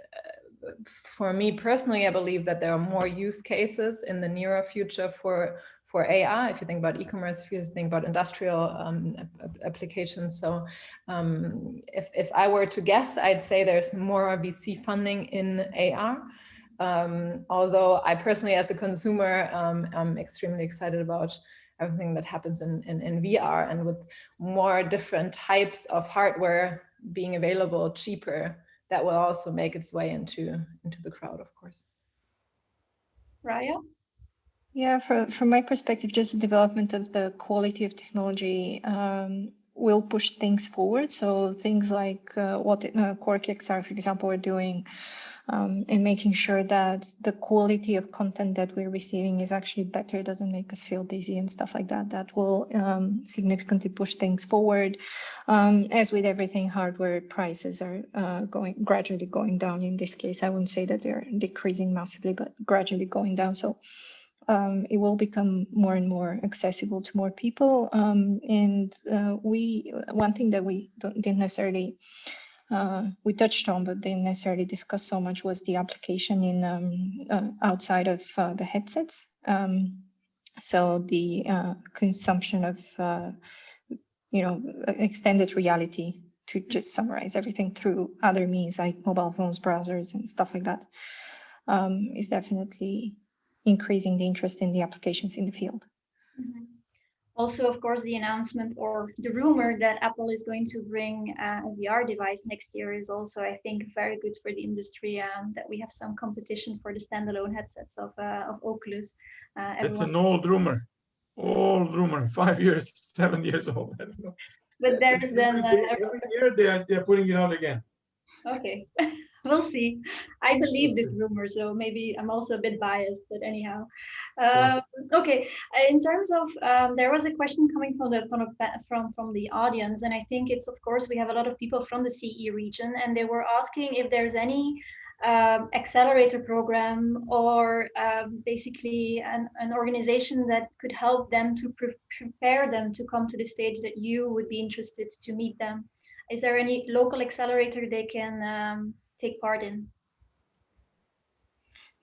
for me personally, I believe that there are more use cases in the nearer future for AI, if you think about e-commerce, if you think about industrial applications. So if I were to guess, I'd say there's more VC funding in AR. Although I personally, as a consumer, I'm extremely excited about everything that happens in VR, and with more different types of hardware being available cheaper, that will also make its way into the crowd, of course. Raya? Yeah, from my perspective, just the development of the quality of technology will push things forward. So things like what QuarkXR, for example, are doing, and making sure that the quality of content that we're receiving is actually better, doesn't make us feel dizzy and stuff like that. That will significantly push things forward. As with everything, hardware prices are gradually going down. In this case, I wouldn't say that they're decreasing massively, but gradually going down. So it will become more and more accessible to more people. And one thing that we didn't necessarily, we touched on, but didn't necessarily discuss so much, was the application in outside of the headsets. So the consumption of, extended reality, to just summarize everything, through other means like mobile phones, browsers, and stuff like that, is definitely increasing the interest in the applications in the field. Mm-hmm. Also, of course, the announcement or the rumor that Apple is going to bring a VR device next year is also, I think, very good for the industry, that we have some competition for the standalone headsets of Oculus. It's an old rumor, 5 years, 7 years old. I don't know. But there's then every year they're putting it out again. Okay. We'll see. I believe this rumor, so maybe I'm also a bit biased, but anyhow. Okay. In terms of, there was a question coming from the audience, and I think it's, of course, we have a lot of people from the CE region, and they were asking if there's any accelerator program, or basically an organization that could help them to prepare them to come to the stage that you would be interested to meet them? Is there any local accelerator they can take part in?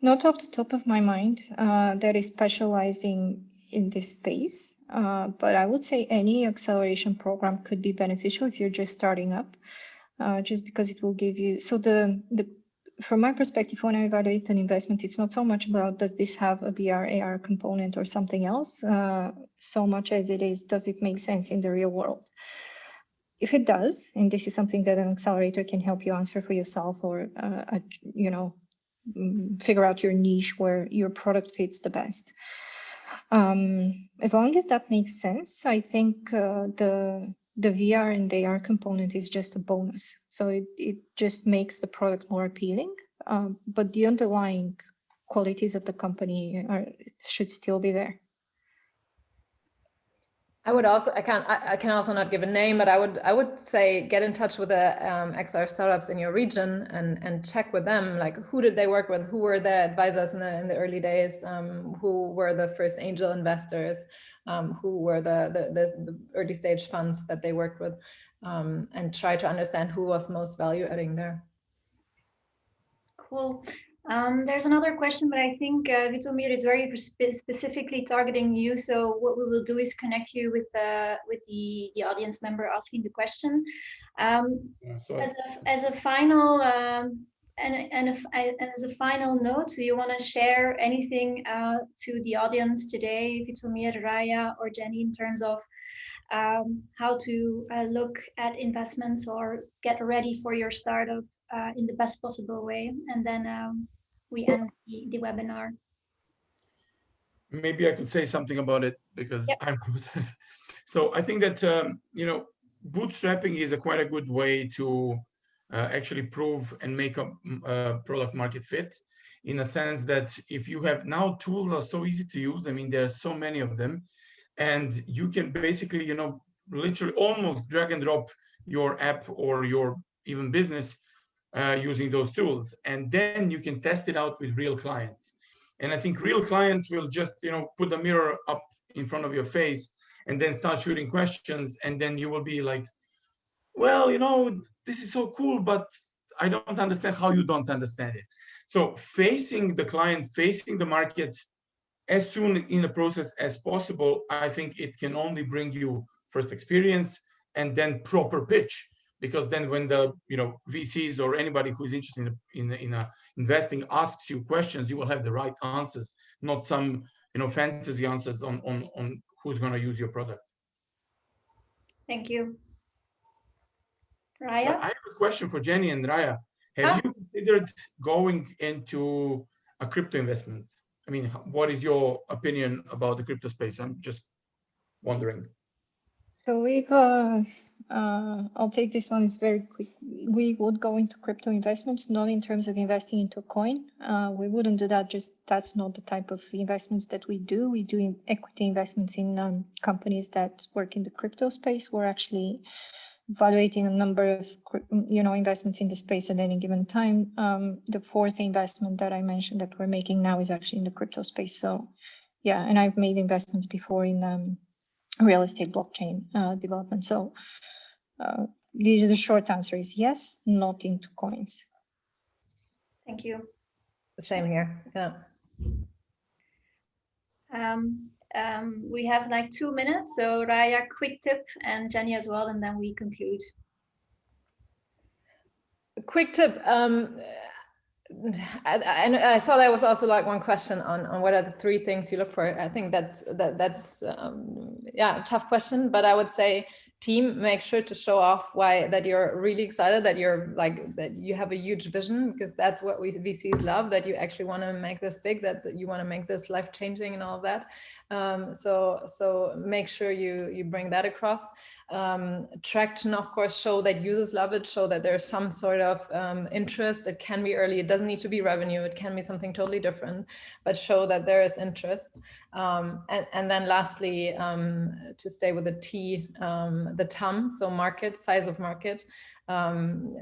Not off the top of my mind that is specialized in this space, but I would say any acceleration program could be beneficial if you're just starting up, just because it will give you, so from my perspective, when I evaluate an investment, it's not so much about does this have a VR, AR component or something else, so much as it is, does it make sense in the real world? If it does, and this is something that an accelerator can help you answer for yourself, or you know, figure out your niche where your product fits the best. As long as that makes sense, I think the VR and AR component is just a bonus. So it just makes the product more appealing, but the underlying qualities of the company should still be there. I would also, I can also not give a name, but I would say get in touch with the XR startups in your region and check with them, like who did they work with, who were their advisors in the early days, who were the first angel investors, who were the early stage funds that they worked with, and try to understand who was most value adding there. Cool. There's another question, but I think Vitomir is very specifically targeting you. So what we will do is connect you with the audience member asking the question. As a final as a final note, do you want to share anything to the audience today, Vitomir, Raya, or Jenny, in terms of how to look at investments or get ready for your startup in the best possible way? And then we end the webinar. Maybe I could say something about it because yep. I'm so I think that you know, bootstrapping is quite a good way to actually prove and make a product market fit, in a sense that if you have now, tools are so easy to use. I mean, there are so many of them, and you can basically, you know, literally almost drag and drop your app or your even business using those tools, and then you can test it out with real clients. And I think real clients will just, you know, put the mirror up in front of your face and then start shooting questions, and then you will be like, well, you know, this is so cool, but I don't understand how you don't understand it. So facing the client, facing the market as soon in the process as possible, I think it can only bring you first experience and then proper pitch. Because then when the, you know, VCs or anybody who's interested in investing asks you questions, you will have the right answers, not some, you know, fantasy answers on who's going to use your product. Thank you. Raya? But I have a question for Jenny and Raya. Have you considered going into a crypto investment? I mean, what is your opinion about the crypto space? I'm just wondering. So we've, I'll take this one, it's very quick. We would go into crypto investments, not in terms of investing into a coin. We wouldn't do that, just that's not the type of investments that we do. We do equity investments in companies that work in the crypto space. We're actually evaluating a number of, you know, investments in the space at any given time. The fourth investment that I mentioned that we're making now is actually in the crypto space. So yeah, and I've made investments before in real estate blockchain development. So the short answer is yes, not into coins. Thank you. Same here, yeah. We have like 2 minutes, so Raya, quick tip, and Jenny as well, and then we conclude. A quick tip. I saw there was also like one question on what are the 3 things you look for. I think that's yeah, a tough question, but I would say team, make sure to show off that you're really excited, that you're like, that you have a huge vision, because that's what we VCs love, that you actually want to make this big, that you want to make this life-changing and all of that. So make sure you bring that across. Traction, of course, show that users love it, show that there's some sort of interest. It can be early, it doesn't need to be revenue, it can be something totally different, but show that there is interest. And then lastly, to stay with the T, the TAM, so market, size of market.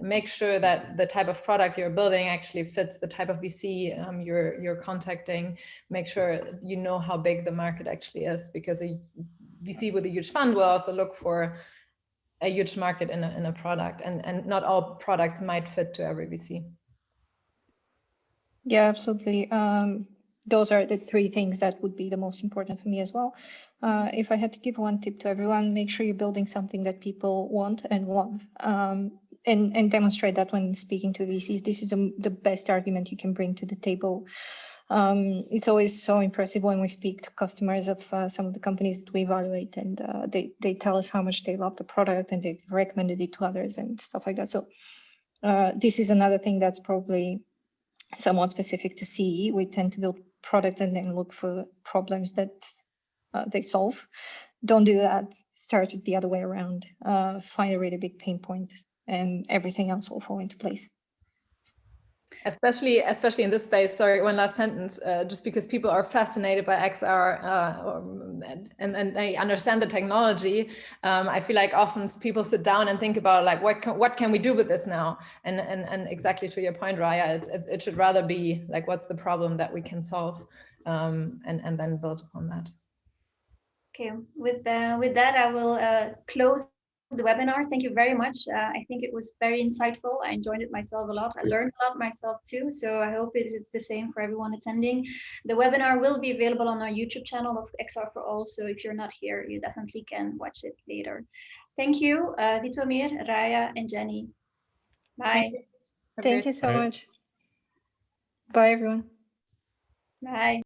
Make sure that the type of product you're building actually fits the type of VC you're contacting. Make sure you know how big the market actually is, because a VC with a huge fund will also look for a huge market in a product, and not all products might fit to every VC. Yeah, absolutely. Those are the three things that would be the most important for me as well. If I had to give one tip to everyone, make sure you're building something that people want and love, and demonstrate that when speaking to VCs. This is the best argument you can bring to the table. It's always so impressive when we speak to customers of some of the companies that we evaluate, and they tell us how much they love the product and they've recommended it to others and stuff like that. So this is another thing that's probably somewhat specific to CE. We tend to build products and then look for problems that they solve. Don't do that. Start it the other way around. Find a really big pain point, and everything else will fall into place. Especially in this space, sorry, one last sentence, just because people are fascinated by XR and they understand the technology. I feel like often people sit down and think about like, what can we do with this now? And exactly to your point, Raya, it should rather be like, what's the problem that we can solve, and then build upon that. Okay, with that, I will close the webinar. Thank you very much. I think it was very insightful. I enjoyed it myself a lot. I learned a lot myself too. So I hope it's the same for everyone attending. The webinar will be available on our YouTube channel of XR4ALL. So if you're not here, you definitely can watch it later. Thank you, Vitomir, Raya, and Jenny. Bye. Thank you so much. Bye, everyone. Bye.